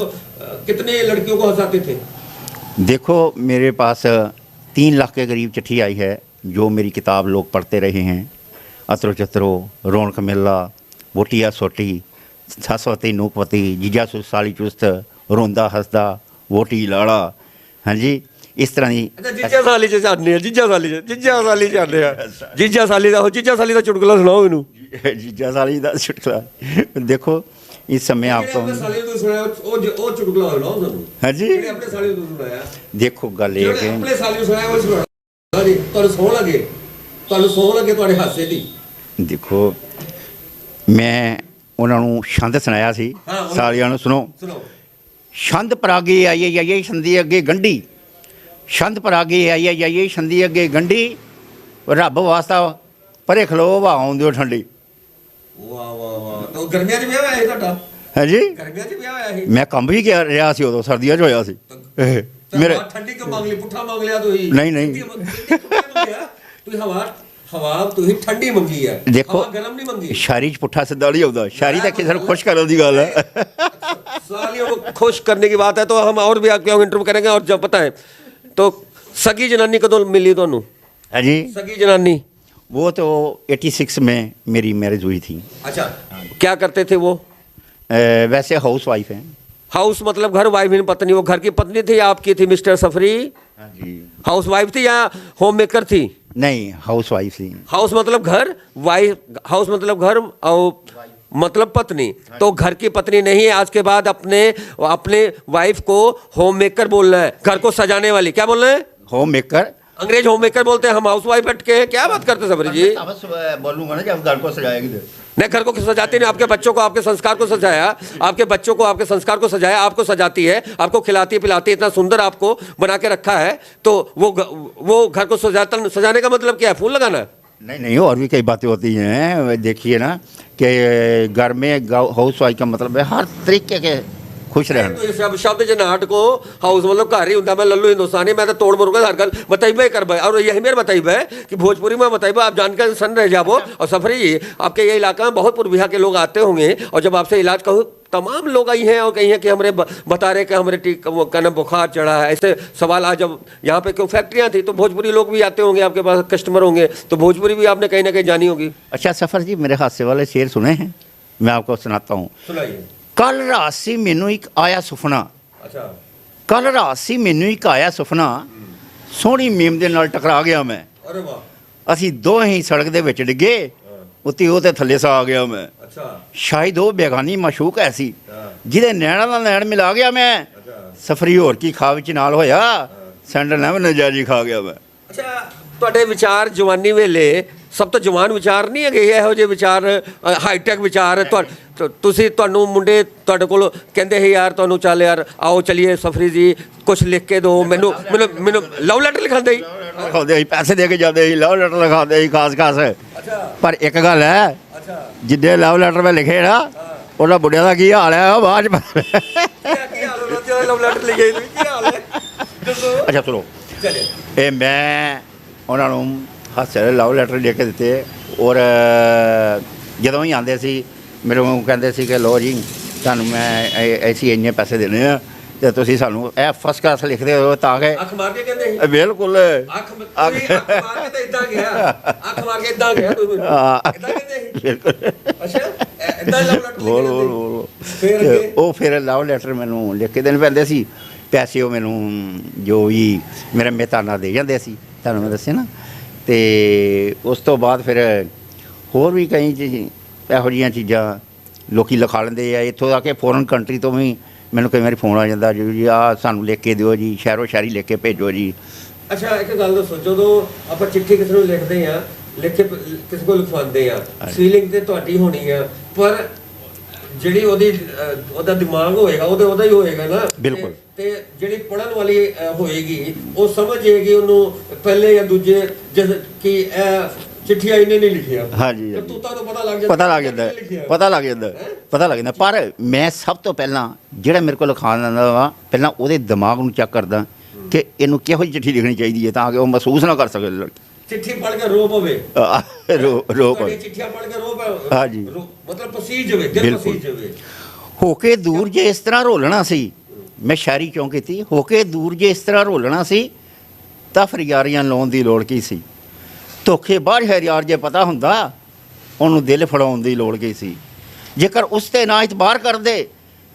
कितने लड़कियों को हंसाते थे? देखो, मेरे पास 3 लाख के करीब चिट्ठी आई है, जो मेरी किताब लोग पढ़ते रहे हैं। अतरो चतरो, रौनक मेला, वोटिया सोटी, ससवती नूकवती, जीजा साली चुस्त, रोंदा हंसदा, वोटी लाड़ा। हाँ जी, इस तरह की। अच्छा, जीजा साली च जाने, जीजा साली जाने, जीजा साली का चुटकुला सुनाओ इनू। जीजा साली का चुटकुला देखो, इस समय आपको। अपने साली तो सुनाया, ओ चुटकुला सुनाओ ਸਾਨੂੰ। हाँ जी, ਜਿਹੜੇ ਆਪਣੇ ਸਾਲੀ ਨੂੰ ਸੁਣਾਇਆ, देखो गल ये ਜਿਹੜੇ कि ਆਪਣੇ ਸਾਲੀ ਨੂੰ ਸੁਣਾਇਆ ਉਹ ਸੁਣਾਇਆ ਜੀ, ਤੁਹਾਨੂੰ ਸੌਣ ਲੱਗੇ ਤੁਹਾਡੇ ਹਾਸੇ ਦੀ। देखो, मैं उन्होंने छंद सुनाया सी हाँ, सालियां नूं, सुनो। ਸੁਣਾਓ। छंद परागे आइए छंदी अगे गंढी, छंद परागे आइए छंदी अगे गंढी, रब वास्ता परे खलो हवा आउंदे ठंडी। वाह वाह वाह, तो गर्मियां 'ਚ ਵਿਆਹ ਹੋਇਆ ਸੀ ਤੁਹਾਡਾ? है जी, गर्मियां 'ਚ ਵਿਆਹ ਹੋਇਆ ਸੀ? मैं कम भी किया रहा सी उदों, सर्दियां 'ਚ होया सी मेरे। हवा ठंडी क्यों मांग ली? पुट्ठा मांग लिया ਤੁਸੀਂ? नहीं। ਤੁਸੀਂ हवा ਤੁਸੀਂ ठंडी मंगी है, देखो, हवा गरम नहीं मंगी। शायरी च पुट्ठा सिद्धा नहीं होता, शायरी तो किसी को खुश करने की गल है। सालियों को खुश करने की बात है तो हम और भी आपके इंटरव्यू करेंगे। और जब पता है तो सगी जनानी कदों मिली ਤੁਹਾਨੂੰ? है जी, सगी जनानी वो तो 86 में मेरी मैरिज हुई थी। अच्छा, क्या करते थे वो? वैसे हाउस वाइफ हैं। हाउस मतलब घर, वाइफ नहीं पत्नी? वो घर की पत्नी थी या आपकी थी मिस्टर सफरी? हाँ जी। हाउस वाइफ थी या होम मेकर थी? नहीं, हाउस वाइफ थी। हाउस मतलब घर, वाइफ हाउस मतलब घर और मतलब पत्नी। तो घर की पत्नी नहीं है, आज के बाद अपने वाइफ को होम मेकर बोलना है, घर को सजाने वाली। क्या बोलना है? होम मेकर अंग्रेज होम मेकर बोलते हैं, हम हाउस वाइफ बैठके हैं, क्या बात करते हैं सफरी जी? बस बोलूंगा ना जब घर को सजाएगी नहीं, घर को सजाती नहीं, आपके बच्चों को आपके संस्कार को सजाया, आपके बच्चों को आपके संस्कार को सजाया, आपको सजाती है, आपको खिलाती पिलाती है, इतना सुंदर आपको बना के रखा है, तो वो घर को सजाने का मतलब क्या है? फूल लगाना? नहीं नहीं, और भी कई बातें होती हैं। देखिए ना कि घर में हाउस वाइफ का मतलब है हर तरीके के खुश रहना। तो ये शब्द जनाहट को हाउस मतलब घर ही होता। मैं लल्लू हिंदुस्तानी, मैं तो तोड़ मरूंगा हर घर बताइबे कर भाई। और यही मेरे बताइबे कि भोजपुरी में बताइबे आप जानकर सन रह जाओ। और सफरी जी, आपके ये इलाका में बहुत पूर्विया के लोग आते होंगे, और जब आपसे इलाज कहूँ तमाम लोग आई हैं और कही हैं कि हमारे बता रहे कि हमारे कहना बुखार चढ़ा है। ऐसे सवाल आज जब यहाँ पे क्यों फैक्ट्रियाँ थी तो भोजपुरी लोग भी आते होंगे, आपके पास कस्टमर होंगे, तो भोजपुरी भी आपने कहीं ना कहीं जानी होगी। अच्छा सफ़र जी, मेरे हादसे वाले शेर सुने हैं? मैं आपको सुनाता हूँ। सुनाइए। कल रात सी मैनू एक आया सुपना, अच्छा, कल रात सी मैनू एक आया सुपना, सोहनी मेम दे नाल टकरा गया मैं। अरे वाह, ਅਸੀਂ ਦੋਵੇਂ ਹੀ ਸੜਕ ਦੇ ਵਿੱਚ ਡਿੱਗੇ, ਉੱਤੇ ਉਹ ਤੇ ਥੱਲੇ ਸਾ ਆ ਗਿਆ ਮੈਂ। अच्छा, ਸ਼ਾਇਦ ਉਹ ਬੇਗਾਨੀ ਮਾਸ਼ੂਕ ਐਸੀ हाँ, ਜਿਹਦੇ ਨੈਣਾਂ ਨਾਲ ਨੈਣ ਮਿਲਾ ਗਿਆ ਮੈਂ। अच्छा, ਸਫਰੀ ਹੋਰ ਕੀ ਖਾ ਵਿੱਚ ਨਾਲ ਹੋਇਆ, ਸੈਂਡਲ ਨਾ ਨਜਾਇਜ਼ ਖਾ ਗਿਆ ਮੈਂ। ਅੱਛਾ। ਤੁਹਾਡੇ ਵਿਚਾਰ ਜਵਾਨੀ ਵੇਲੇ ਸਭ ਤੋਂ ਜਵਾਨ ਵਿਚਾਰ ਨਹੀਂ ਹੈਗੇ ਇਹੋ ਜਿਹੇ ਵਿਚਾਰ, ਹਾਈਟੈਕ ਵਿਚਾਰ? ਤੁਹਾਨੂੰ ਮੁੰਡੇ ਤੁਹਾਡੇ ਕੋਲ ਕਹਿੰਦੇ ਸੀ ਯਾਰ ਤੁਹਾਨੂੰ ਚੱਲ ਯਾਰ ਆਓ ਚਲੀਏ ਸਫਰੀ ਜੀ ਕੁਝ ਲਿਖ ਕੇ ਦਿਓ ਮੈਨੂੰ ਮੈਨੂੰ ਲਵ ਲੈਟਰ ਲਿਖਾਉਂਦੇ ਸੀ? ਲਿਖਾਉਂਦੇ ਸੀ, ਪੈਸੇ ਦੇ ਕੇ ਜਾਂਦੇ ਸੀ, ਲਵ ਲੈਟਰ ਲਿਖਾਉਂਦੇ ਸੀ ਖਾਸ ਖਾਸ। ਅੱਛਾ, ਪਰ ਇੱਕ ਗੱਲ ਹੈ, ਅੱਛਾ, ਜਿੱਦੇ ਲਵ ਲੈਟਰ ਮੈਂ ਲਿਖੇ ਨਾ, ਉਹਨਾਂ ਬੁੱਢਿਆਂ ਦਾ ਕੀ ਹਾਲ ਹੈ ਉਹ ਬਾਅਦ ਚ ਕੀ ਹਾਲ ਹੋਣਾ ਚਾਹੀਦਾ? ਲਵ ਲੈਟਰ ਲਿਖੇ ਸੀ, ਕੀ ਹਾਲ ਹੈ ਦੱਸੋ। ਅੱਛਾ ਚਲੋ, ਚਲੇ ਇਹ ਮੈਂ ਉਹਨਾਂ ਨੂੰ ਹਾਸੇ ਲਵ ਲੈਟਰ ਲਿਖ ਕੇ ਦਿੱਤੇ। ਔਰ ਜਦੋਂ ਹੀ ਆਉਂਦੇ ਸੀ ਮੈਨੂੰ ਕਹਿੰਦੇ ਸੀ ਕਿ ਲੋ ਜੀ ਤੁਹਾਨੂੰ ਮੈਂ ਅਸੀਂ ਇੰਨੇ ਪੈਸੇ ਦੇਣੇ ਆ ਤੇ ਤੁਸੀਂ ਸਾਨੂੰ ਇਹ ਫਸਟ ਕਲਾਸ ਲਿਖਦੇ ਹੋ ਤਾਂ ਕਿ ਅੱਖ ਮਾਰ ਕੇ ਕਹਿੰਦੇ ਸੀ? ਬਿਲਕੁਲ ਅੱਖ ਮਾਰ ਕੇ ਤਾਂ ਇਦਾਂ ਗਿਆ, ਅੱਖ ਮਾਰ ਕੇ ਇਦਾਂ ਗਿਆ ਤੁਸੀਂ ਇਦਾਂ ਕਹਿੰਦੇ ਸੀ? ਬਿਲਕੁਲ। ਅੱਛਾ, ਇਦਾਂ ਲਵ ਲੈਟਰ ਬੋਲ ਬੋਲ ਬੋਲ। ਫਿਰ ਤੇ ਅੱਗੇ? ਉਹ ਫਿਰ ਲਵ ਲੈਟਰ ਮੈਨੂੰ ਲਿਖ ਕੇ ਦੇਣੇ ਪੈਂਦੇ ਸੀ। ਪੈਸੇ ਉਹ ਮੈਨੂੰ ਜੋ ਵੀ ਮੇਰਾ ਮਹਿਤਾਨਾ ਦੇ ਜਾਂਦੇ ਸੀ, ਤੁਹਾਨੂੰ ਮੈਂ ਦੱਸਿਆ ਨਾ। ਤੇ ਉਸ ਤੋਂ ਬਾਅਦ ਫਿਰ ਹੋਰ ਵੀ ਕਈ ਇਹੋ ਜਿਹੀਆਂ ਚੀਜ਼ਾਂ ਲੋਕੀ ਲਿਖਾ ਲੈਂਦੇ ਆ। ਇੱਥੋਂ ਆ ਕੇ ਫੋਰਨ ਕੰਟਰੀ ਤੋਂ ਵੀ ਮੈਨੂੰ ਕਈ ਵਾਰੀ ਫੋਨ ਆ ਜਾਂਦਾ ਜੀ ਆਹ ਸਾਨੂੰ ਲਿਖ ਕੇ ਦਿਓ ਜੀ, ਸ਼ਹਿਰੋ ਸ਼ਾਇਰੀ ਲਿਖ ਕੇ ਭੇਜੋ ਜੀ। ਅੱਛਾ, ਇੱਕ ਗੱਲ ਦੱਸੋ, ਜਦੋਂ ਆਪਾਂ ਚਿੱਠੀ ਕਿਸੇ ਨੂੰ ਲਿਖਦੇ ਆ, ਲਿਖ ਕੇ ਕਿਸੇ ਕੋਲ ਲਿਖਵਾਉਂਦੇ ਆ, ਫੀਲਿੰਗ ਤੇ ਤੁਹਾਡੀ ਹੋਣੀ ਆ, ਪਰ ਜਿਹੜੀ ਉਹਦਾ ਦਿਮਾਗ ਹੋਏਗਾ ਉਹਦਾ ਹੀ ਹੋਏਗਾ ਨਾ। ਬਿਲਕੁਲ। ਤੇ ਜਿਹੜੀ ਪੜਨ ਵਾਲੀ ਹੋਏਗੀ ਉਹ ਸਮਝ ਜਾਏਗੀ ਉਹਨੂੰ ਪਹਿਲੇ ਜਾਂ ਦੂਜੇ ਜਿਸ ਕਿ ਇਹ ਚਿੱਠੀਆਂ ਇਹਨੇ ਨਹੀਂ ਲਿਖਿਆ। ਹਾਂਜੀ, ਤੇ ਤੂੰ ਤਾਂ ਪਤਾ ਲੱਗ ਜਾਂਦਾ, ਪਤਾ ਲੱਗ ਜਾਂਦਾ, ਪਤਾ ਲੱਗ ਜਾਂਦਾ, ਪਤਾ ਲੱਗ ਜਾਂਦਾ। ਪਰ ਮੈਂ ਸਭ ਤੋਂ ਪਹਿਲਾਂ ਜਿਹੜਾ ਮੇਰੇ ਕੋਲ ਲਿਖਾਉਣ ਆਉਂਦਾ ਵਾ, ਪਹਿਲਾਂ ਉਹਦੇ ਦਿਮਾਗ ਨੂੰ ਚੈੱਕ ਕਰਦਾ ਕਿ ਇਹਨੂੰ ਕਿਹੋ ਜਿਹੀ ਚਿੱਠੀ ਲਿਖਣੀ ਚਾਹੀਦੀ ਹੈ ਤਾਂ ਕਿ ਉਹ ਮਹਿਸੂਸ ਨਾ ਕਰ ਸਕੇ ਲੜਕੀ। ਚਿੱਠੀ ਪੜ੍ਹ ਕੇ ਰੋ ਪਵੇ, ਰੋ ਤੁਹਾਡੀ ਚਿੱਠੀਆਂ ਪੜ੍ਹ ਕੇ ਰੋ ਪਵੇ, ਹਾਂਜੀ, ਮਤਲਬ ਪਸੀਜ ਜਾਵੇ, ਦਿਲ ਪਸੀਜ ਜਾਵੇ। ਹੋ ਕੇ ਦੂਰ ਜੇ ਇਸ ਤਰ੍ਹਾਂ ਰੋਲਣਾ ਸੀ, ਮੈਂ ਸ਼ਾਇਰੀ ਕਿਉਂ ਕੀਤੀ, ਹੋ ਕੇ ਦੂਰ ਜੇ ਇਸ ਤਰ੍ਹਾਂ ਰੋਲਣਾ ਸੀ ਤਾਂ ਫਿਰ ਯਾਰੀਆਂ ਲਾਉਣ ਦੀ ਲੋੜ ਕੀ ਸੀ। ਧੋਖੇ ਬਾਹਰ ਹੈ ਯਾਰ ਜੇ ਪਤਾ ਹੁੰਦਾ ਉਹਨੂੰ ਦਿਲ ਫੜਾਉਣ ਦੀ ਲੋੜ ਕੀ ਸੀ। ਜੇਕਰ ਉਸ 'ਤੇ ਨਾ ਇਤਬਾਰ ਕਰਦੇ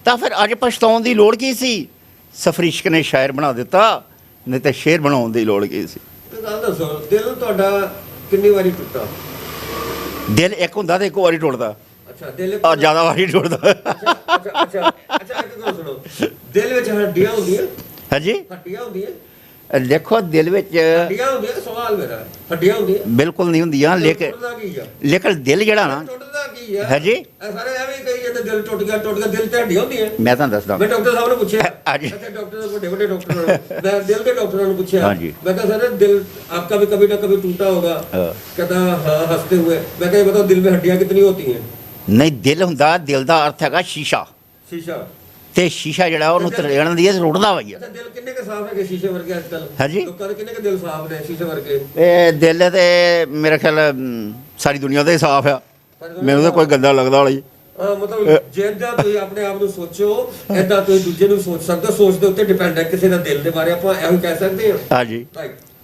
ਤਾਂ ਫਿਰ ਅੱਜ ਪਛਤਾਉਣ ਦੀ ਲੋੜ ਕੀ ਸੀ। ਸਫਰੀ ਇਸ਼ਕ ਨੇ ਸ਼ਾਇਰ ਬਣਾ ਦਿੱਤਾ, ਨਹੀਂ ਤਾਂ ਸ਼ੇਰ ਬਣਾਉਣ ਦੀ ਲੋੜ ਕੀ ਸੀ। ਗੱਲ ਦੱਸੋ, ਦਿਲ ਤੁਹਾਡਾ ਕਿੰਨੀ ਵਾਰੀ ਟੁੱਟਾ? ਦਿਲ ਇੱਕ ਹੁੰਦਾ ਤੇ ਇੱਕ ਵਾਰੀ ਟੁੱਟਦਾ। ਅੱਛਾ, ਦਿਲ ਆ ਜ਼ਿਆਦਾ ਵਾਰੀ ਟੁੱਟਦਾ। ਅੱਛਾ, ਇੱਕ ਗੱਲ ਸੁਣੋ, ਦਿਲ ਵਿੱਚ ਹੱਡੀਆਂ ਹੁੰਦੀਆਂ? ਹਾਂਜੀ, ਹੱਡੀਆਂ ਹੁੰਦੀਆਂ? ਦੇਖੋ ਦਿਲ ਵਿੱਚ ਹੱਡੀਆਂ ਹੁੰਦੀਆਂ? ਸਵਾਲ ਮੇਰਾ, ਹੱਡੀਆਂ ਹੁੰਦੀਆਂ? ਬਿਲਕੁਲ ਨਹੀਂ ਹੁੰਦੀਆਂ, ਲੇਕਿਨ ਟੁੱਟਦਾ ਕੀ ਆ? ਲੇਕਿਨ ਦਿਲ ਜਿਹੜਾ ਨਾ, ਟੁੱਟਦਾ ਕੀ ਆ? ਹਾਂਜੀ, ਇਹ ਸਾਰੇ ਐਵੇਂ ਹੀ ਕਹੀ ਜਾਂਦੇ ਦਿਲ ਟੁੱਟ ਗਿਆ, ਦਿਲ ਤੇ ਹੱਡੀਆਂ ਹੁੰਦੀਆਂ? ਮੈਂ ਤੁਹਾਨੂੰ ਦੱਸਦਾ। ਮੈਂ ਡਾਕਟਰ ਸਾਹਿਬ ਨੂੰ ਪੁੱਛਿਆ, ਹਾਂਜੀ। ਅੱਛਾ ਡਾਕਟਰ ਵੱਡੇ ਡਾਕਟਰ ਮੈਂ ਦਿਲ के डॉक्टरों ने पूछा, हाँ जी। मैं कहा सर दिल आपका भी कभी ना कभी टूटा होगा? कहता हाँ हंसते हुए। मैं कहा बताओ दिल में हड्डियां कितनी होती हैं? ਨਹੀਂ ਦਿਲ ਹੁੰਦਾ, ਦਿਲ ਦਾ ਅਰਥ ਹੈਗਾ ਸ਼ੀਸ਼ਾ, शीशा। ਤੇ ਸ਼ੀਸ਼ਾ ਜਿਹੜਾ ਉਹਨੂੰ ਤਰੇੜਨ ਦੀ ਰੁੜਦਾ ਵਈ ਆ। अच्छा, दिल किन्ने के साफ है कि शीशे वर्गे आजकल? हाँ जी। लोगों के किन्ने के दिल साफ ने शीशे वर्गे? ਇਹ ਦਿਲ ਤੇ ਮੇਰੇ ਖਿਆਲ ਸਾਰੀ ਦੁਨੀਆ ਦਾ ਹੀ ਸਾਫ਼ ਆ, ਮੈਨੂੰ ਤਾਂ ਕੋਈ ਗੰਦਾ ਲੱਗਦਾ ਵਾਲੀ। हाँ, मतलब ਜਿੱਦਾਂ ਤੁਸੀਂ ਆਪਣੇ ਆਪ ਨੂੰ ਸੋਚੋ ਏਦਾਂ ਤੁਸੀਂ ਦੂਜੇ ਨੂੰ ਸੋਚ ਸਕਦੇ ਹੋ। ਸੋਚ ਦੇ ਉੱਤੇ ਡਿਪੈਂਡ ਹੈ ਕਿਸੇ ਦਾ ਦਿਲ ਦੇ ਬਾਰੇ ਆਪਾਂ ਇਹੋ ਕਹਿ ਸਕਦੇ ਹਾਂ। ਹਾਂਜੀ,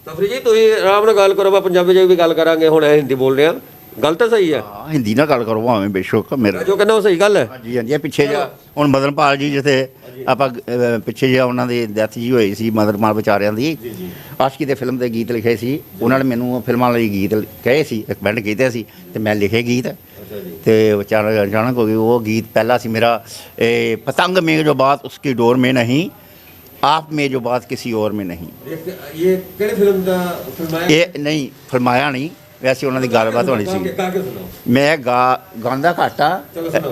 ਤਫਰੀ ਜੀ ਤੁਸੀਂ ਆਰਾਮ ਨਾਲ ਗੱਲ ਕਰੋ, ਆਪਾਂ ਪੰਜਾਬੀ 'ਚ ਵੀ ਗੱਲ ਕਰਾਂਗੇ। ਹੁਣ ਇਹ ਹਿੰਦੀ ਬੋਲ ਰਹੇ ਆ, ਗੱਲ ਤਾਂ ਸਹੀ ਹੈ। ਹਾਂ ਹਿੰਦੀ ਨਾਲ ਗੱਲ ਕਰੋ ਭਾਵੇਂ ਬੇਸ਼ੱਕ ਮੇਰੇ। ਜੋ ਕਹਿੰਦਾ ਉਹ ਸਹੀ ਗੱਲ ਹੈ। ਹਾਂਜੀ ਹਾਂਜੀ, ਇਹ ਪਿੱਛੇ ਜਿਹਾ ਹੁਣ ਮਦਨਪਾਲ ਜੀ ਜਿੱਥੇ ਆਪਾਂ ਪਿੱਛੇ ਜਿਹਾ ਉਹਨਾਂ ਦੀ ਡੈਥ ਜੀ ਹੋਈ ਸੀ, ਮਦਨਪਾਲ ਵਿਚਾਰਿਆਂ ਦੀ, ਆਸ਼ਕੀ ਦੇ ਫਿਲਮ ਦੇ ਗੀਤ ਲਿਖੇ ਸੀ ਉਹਨਾਂ ਨੇ। ਮੈਨੂੰ ਫਿਲਮਾਂ ਲਈ ਗੀਤ ਕਹੇ ਸੀ, ਰਿਕਮੈਂਡ ਕੀਤੇ ਸੀ ਤੇ ਮੈਂ ਲਿਖੇ ਗੀਤ। ਤੇ अचानक हो गई वो गीत पहला सी मेरा पतंग में जो बात उसकी डोर में नहीं, आप में जो बात किसी और में नहीं। ये ਕਿਹੜੀ ਫਿਲਮ ਦਾ ਫਿਲਮਾਇਆ ਇਹ ਨਹੀਂ ਫਰਮਾਇਆ ਨਹੀਂ, ਵੈਸੇ ਉਹਨਾਂ ਦੀ ਗੱਲਬਾਤ ਹੋਣੀ ਸੀ। ਗਾ ਕੇ ਸੁਣਾਓ। ਮੈਂ ਗਾਉਂਦਾ ਘੱਟ ਆ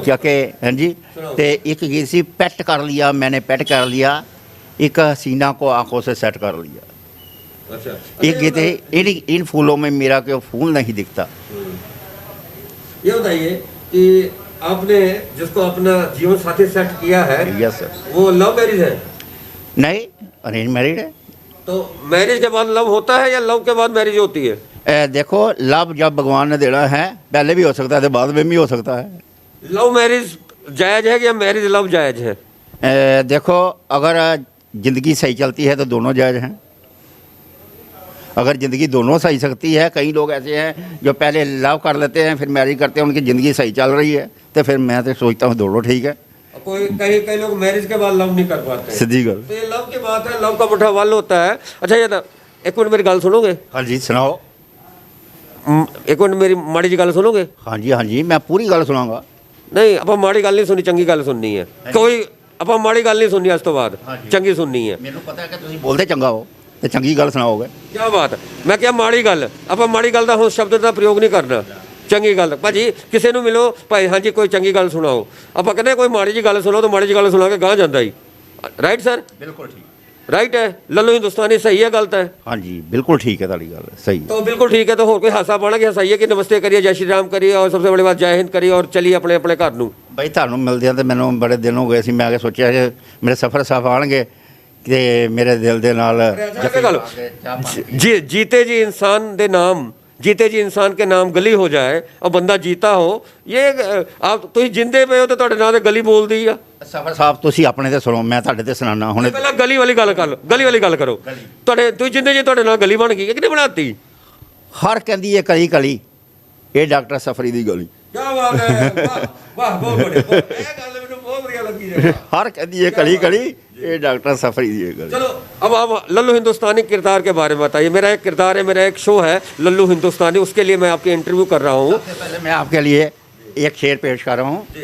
ਕਿਉਂਕਿ ਹਾਂਜੀ। ਤੇ ਇੱਕ ਗੀਤ ਸੀ ਪੈਟ ਕਰ ਲਿਆ मैंने पेट कर लिया, एक हसीना को आंखों से सेट कर लिया। अच्छा, एक गीत है इन फूलों में मेरा क्यों फूल नहीं दिखता। ये बताइए कि आपने जिसको अपना जीवन साथी सेट किया है, यस सर। वो लव मैरिज है? नहीं, अरेंज मैरिड है। तो मैरिज के बाद लव होता है या लव के बाद मैरिज होती है? देखो लव जब भगवान ने देना है पहले भी हो सकता है तो बाद में भी हो सकता है। लव मैरिज जायज है या मैरिज लव जायज है? देखो अगर ज़िंदगी सही चलती है तो दोनों जायज़ हैं। अगर ज़िंदगी दोनों सही सकती है, कई लोग ऐसे हैं जो पहले लव कर लेते हैं फिर मैरिज करते हैं, उनकी ज़िंदगी सही चल रही है, तो फिर मैं तो सोचता हूँ दोनों ठीक है। कोई कई लोग मैरिज के बाद लव नहीं कर पाते। सीधी गल। तो ये लव की बात है, लव का मुठा वाल होता है। अच्छा ये ना, एक मिनट मेरी गल सुनोगे? हाँ जी सुनाओ। एक मिनट मेरी माड़ी जी गल सुनोगे? हाँ जी मैं पूरी गल सुनाऊंगा। नहीं ਆਪਾਂ ਮਾੜੀ ਗੱਲ ਨਹੀਂ ਸੁਣੀ, ਚੰਗੀ ਗੱਲ ਸੁਣਨੀ ਹੈ। ਕੋਈ ਆਪਾਂ ਮਾੜੀ ਗੱਲ ਨਹੀਂ ਸੁਣਨੀ ਅੱਜ ਤੋਂ ਬਾਅਦ, ਚੰਗੀ ਸੁਣਨੀ ਹੈ। ਮੈਨੂੰ ਪਤਾ ਹੈ ਕਿ ਤੁਸੀਂ ਬੋਲਦੇ ਚੰਗਾ ਹੋ ਤੇ ਚੰਗੀ ਗੱਲ ਸੁਣਾਓਗੇ। ਕੀ ਬਾਤ ਹੈ। ਮੈਂ ਕਿਹਾ ਮਾੜੀ ਗੱਲ, ਆਪਾਂ ਮਾੜੀ ਗੱਲ ਦਾ ਹੁਣ ਸ਼ਬਦ ਦਾ ਪ੍ਰਯੋਗ ਨਹੀਂ ਕਰਨਾ। ਚੰਗੀ ਗੱਲ ਭਾਜੀ ਕਿਸੇ ਨੂੰ ਮਿਲੋ ਭਾਈ ਹਾਂਜੀ ਕੋਈ ਚੰਗੀ ਗੱਲ ਸੁਣਾਓ, ਆਪਾਂ ਕਹਿੰਦੇ ਕੋਈ ਮਾੜੀ ਜੀ ਗੱਲ ਸੁਣਾਓ ਤਾਂ ਮਾੜੀ ਜੀ ਗੱਲ ਸੁਣਾ ਕੇ ਗਾਂ ਜਾਂਦਾ ਹੀ। Right sir? ਬਿਲਕੁਲ ਠੀਕ। राइट है। लल्लू हिंदुस्तानी सही है गलत है? हाँ जी बिल्कुल ठीक है, ताड़ी गल सही। तो बिल्कुल ठीक है। तो और कोई हासा पाना कि हसाइए कि नमस्ते करिए, जय श्री राम करिए और सबसे बड़ी बात जय हिंद करिए और चलिए अपने अपने घर नूं। भाई ਤੁਹਾਨੂੰ ਮਿਲਦਿਆਂ ਤੇ ਮੈਨੂੰ ਬੜੇ ਦਿਨ ਹੋ ਗਏ ਸੀ, ਮੈਂ ਆ ਕੇ ਸੋਚਿਆ ਕਿ ਮੇਰੇ ਸਫ਼ਰ ਸਾਫ ਆਣਗੇ ਤੇ ਮੇਰੇ ਦਿਲ ਦੇ ਨਾਲ जी जीते जी इंसान दे नाम, जीते जी इंसान के नाम गली हो जाए और बंदा जीता हो, ये आप तुम जिंदे पे हो तो ਤੁਹਾਡੇ ਨਾਂ ਤੇ ਗਲੀ ਬੋਲਦੀ ਆ। ਸਫ਼ਰ ਸਾਹਿਬ ਤੁਸੀਂ ਆਪਣੇ ਤੇ ਸੁਣੋ, ਮੈਂ ਤੁਹਾਡੇ ਤੇ ਸੁਣਾਉਣਾ ਹੁਣ। ਪਹਿਲਾਂ ਗਲੀ ਵਾਲੀ ਗੱਲ ਕਰ ਲਓ, ਗਲੀ ਵਾਲੀ ਗੱਲ ਕਰੋ। ਤੁਹਾਡੇ ਤੁਸੀਂ ਜਿੰਦੇ ਜੀ ਤੁਹਾਡੇ ਨਾਲ ਗਲੀ ਬਣ ਗਈ ਹੈ, ਕਿਹਨੇ ਬਣਾਤੀ? ਹਰ ਕਹਿੰਦੀ ਹੈ ਕਲੀ ਕਲੀ, ਇਹ ਡਾਕਟਰ ਸਫਰੀ ਦੀ ਗਲੀ। ਕੀ ਬਾਤ ਹੈ, ਵਾਹ ਵਾਹ ਬਹੁਤ ਬੜੇ, ਇਹ ਗੱਲ ਮੈਨੂੰ ਬਹੁਤ ਵਧੀਆ ਲੱਗੀ ਹੈ। हर कहती है कली कली, ये डॉक्टर सफरी दी है गली। चलो अब आप लल्लू हिंदुस्तानी किरदार के बारे में बताइए। मेरा एक किरदार है, मेरा एक शो है लल्लू हिंदुस्तानी, उसके लिए मैं आपकी इंटरव्यू कर रहा हूँ। सबसे पहले मैं आपके लिए एक शेर पेश कर रहा हूँ।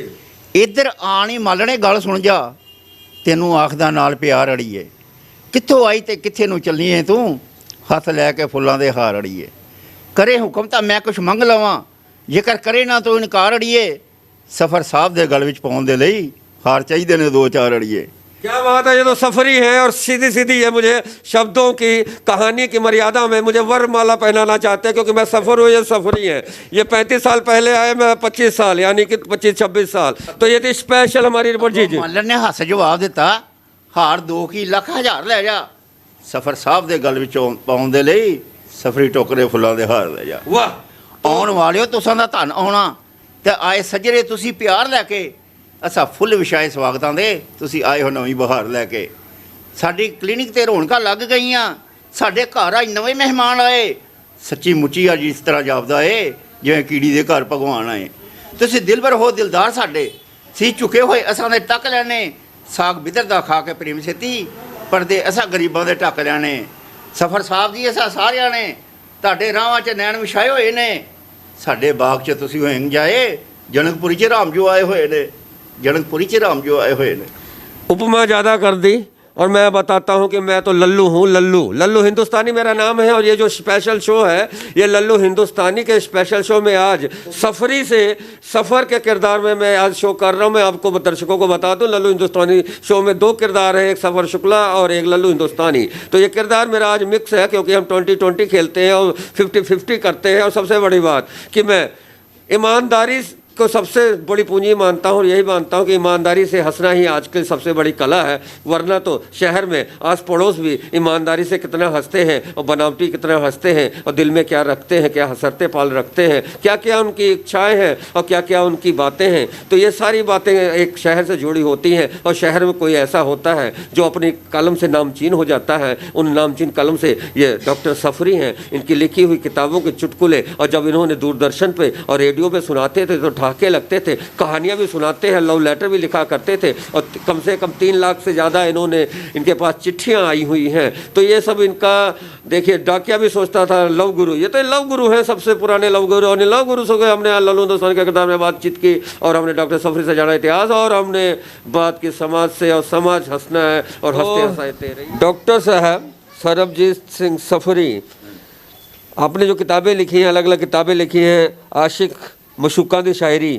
इधर आनी मालने गल सुन जा, तेनू आखदा नाल प्यार अड़ीए, कित्थों आई ते कित्थे नू चली है तू, हथ लैके फुल्लां दे हार अड़ीए, करे हुक्म तां मैं कुछ मंग लवां, जेकर करे ना तो इनकार अड़ीए, सफ़र साहब दे गल विच पाउण दे लई हार चाहिए ने दो चार अड़िए। क्या बात है, ये तो सफरी है और सीधी सीधी है। मुझे शब्दों की कहानी की मर्यादा में मुझे वरमाला पहनाना चाहते हैं क्योंकि मैं सफ़र हूँ, ये सफरी है। ये 35 साल पहले आए, मैं 25 साल यानी कि 25-26 साल। तो ये थी स्पेशल हमारी रिपोर्ट। जी जी मालन ने हस जवाब दिता, हार दो की लख हज़ार लै जा, सफ़र साहब दे गल विच पाउण दे लई सफरी टोकरे फुल्लां दे हार लै जा। वाह। आउण वालिओ तुसां दा धन आउणा ते आए सजरे तुसीं प्यार लैके, असा फुੱਲ ਵਿਛਾਏ ਸਵਾਗਤਾਂ ਦੇ, ਤੁਸੀਂ ਆਏ ਹੋ ਨਵੀਂ ਬਹਾਰ ਲੈ ਕੇ। ਸਾਡੀ ਕਲੀਨਿਕ ਤੇ ਰੌਣਕਾਂ ਲੱਗ ਗਈਆਂ, ਸਾਡੇ ਘਰ ਅੱਜ ਨਵੇਂ ਮਹਿਮਾਨ ਆਏ, ਸੱਚੀ ਮੁੱਚੀ ਅੱਜ ਇਸ ਤਰ੍ਹਾਂ ਜਾਪਦਾ ਏ ਜਿਵੇਂ ਕੀੜੀ ਦੇ ਘਰ ਭਗਵਾਨ ਆਏ। ਤੁਸੀਂ ਦਿਲਬਰ ਹੋ ਦਿਲਦਾਰ ਸਾਡੇ, ਸੀ ਝੁਕੇ ਹੋਏ ਅਸਾਂ ਦੇ ਟੱਕ ਲੈਣੇ, ਸਾਗ ਬਿਦਰ ਦਾ ਖਾ ਕੇ ਪ੍ਰੇਮ ਛੇਤੀ, ਪਰਦੇ ਅਸਾਂ ਗਰੀਬਾਂ ਦੇ ਟੱਕ ਲੈਣੇ। ਸਫਰ ਸਾਹਿਬ ਜੀ ਅਸਾਂ ਸਾਰਿਆਂ ਨੇ ਤੁਹਾਡੇ ਰਾਹਾਂ 'ਚ ਨੈਣ ਵਿਛਾਏ ਹੋਏ ਨੇ, ਸਾਡੇ ਬਾਗ 'ਚ ਤੁਸੀਂ ਹੋਏਂ ਜਾਏ, ਜਨਕਪੁਰੀ 'ਚ ਰਾਮ ਜੋ ਆਏ ਹੋਏ ਨੇ, जनकपुरी च राम जो आए हुए ने। उपमा ज़्यादा कर दी और मैं बताता हूँ कि मैं तो लल्लू हूँ। लल्लू हिंदुस्तानी मेरा नाम है और ये जो स्पेशल शो है ये लल्लू हिंदुस्तानी के स्पेशल शो में आज सफरी से सफ़र के किरदार में मैं आज शो कर रहा हूँ। मैं आपको दर्शकों को बता दूँ, लल्लू हिंदुस्तानी शो में 2 किरदार हैं, एक सफ़र शुक्ला और एक लल्लू हिंदुस्तानी। तो ये किरदार मेरा आज मिक्स है क्योंकि हम 20-20 खेलते हैं और 50-50 करते हैं। और सबसे बड़ी बात कि मैं ईमानदारी को सबसे बड़ी पूंजी मानता हूँ और यही मानता हूँ कि ईमानदारी से हंसना ही आज की सबसे बड़ी कला है। वरना तो शहर में आस पड़ोस भी ईमानदारी से कितना हंसते हैं और बनावटी कितना हंसते हैं और दिल में क्या रखते हैं, क्या हसरते पाल रखते हैं, क्या क्या उनकी इच्छाएं हैं और क्या क्या उनकी बातें हैं। तो ये सारी बातें एक शहर से जुड़ी होती हैं और शहर में कोई ऐसा होता है जो अपनी कलम से नामचीन हो जाता है। उन नामचीन कलम से ये डॉक्टर सफरी हैं, इनकी लिखी हुई किताबों के चुटकुले और जब इन्होंने दूरदर्शन पर और रेडियो पर सुनाते थे तो ठहाके लगते थे, कहानियाँ भी सुनाते हैं, लव लेटर भी लिखा करते थे, और कम से कम 3 लाख से ज़्यादा इन्होंने, इनके पास चिट्ठियाँ आई हुई हैं। तो ये सब इनका देखिए, डाकिया भी सोचता था लव गुरु, ये तो लव गुरु हैं, सबसे पुराने लव गुरु। और लव गुरु से हमने लल्लू हिंदुस्तानी के किताब में बातचीत की, और हमने डॉक्टर सफरी से जाना इतिहास, और हमने बात की समाज से, और समाज हंसना है और हंसते हंसाते रही। डॉक्टर साहब सरबजीत सिंह सफरी, आपने जो किताबें लिखी हैं, अलग अलग किताबें लिखी हैं, आशिक मशूक़ां दी शायरी,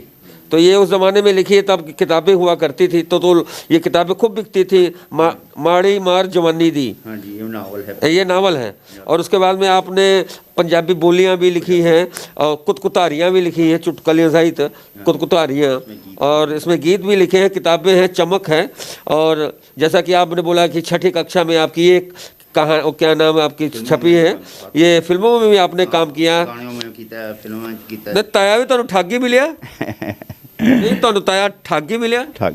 तो ये उस ज़माने में लिखी है, तब किताबें हुआ करती थी, तो ये किताबें खूब बिकती थी। माड़ी मार जवानी दी, हाँ जी, ये नावल है, ये नावल है। और उसके बाद में आपने पंजाबी बोलियाँ भी लिखी हैं, और कुतकुतारियाँ भी लिखी हैं, चुटकुलियाँ सहित कुतकुतारियाँ, और इसमें गीत भी लिखे हैं। किताबें हैं, चमक है। और जैसा कि आपने बोला कि 6ठी कक्षा में आपकी एक कहाँ, वो क्या नाम आपकी छपी है, ये फिल्मों में भी आपने काम किया। नहीं ताया भी तुहानू ठग ही मिलिया, नहीं तुहानू ताया ठग ही मिलिया। ठग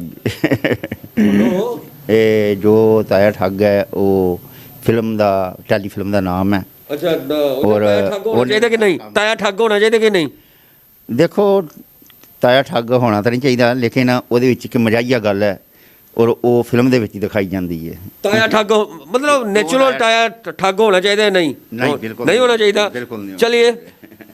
ये जो ताया ठग है वो फिल्म दा, टेलीफिल्म दा नाम है। अच्छा, और होना चाहिए कि नहीं, ताया ठग होना चाहिए कि नहीं? देखो, ताया ठग होना तो नहीं चाहिए, लेकिन ਉਹਦੇ ਵਿੱਚ ਇੱਕ ਮਜ਼ਾਹੀਆ ਗੱਲ ਹੈ, और वो फिल्म ਦੇ ਵਿੱਚ ਦਿਖਾਈ ਜਾਂਦੀ है। ताया ठग मतलब नेचुरल ताया ठग होना चाहिए? नहीं, बिल्कुल नहीं होना चाहिए। बिल्कुल नहीं। चलिए,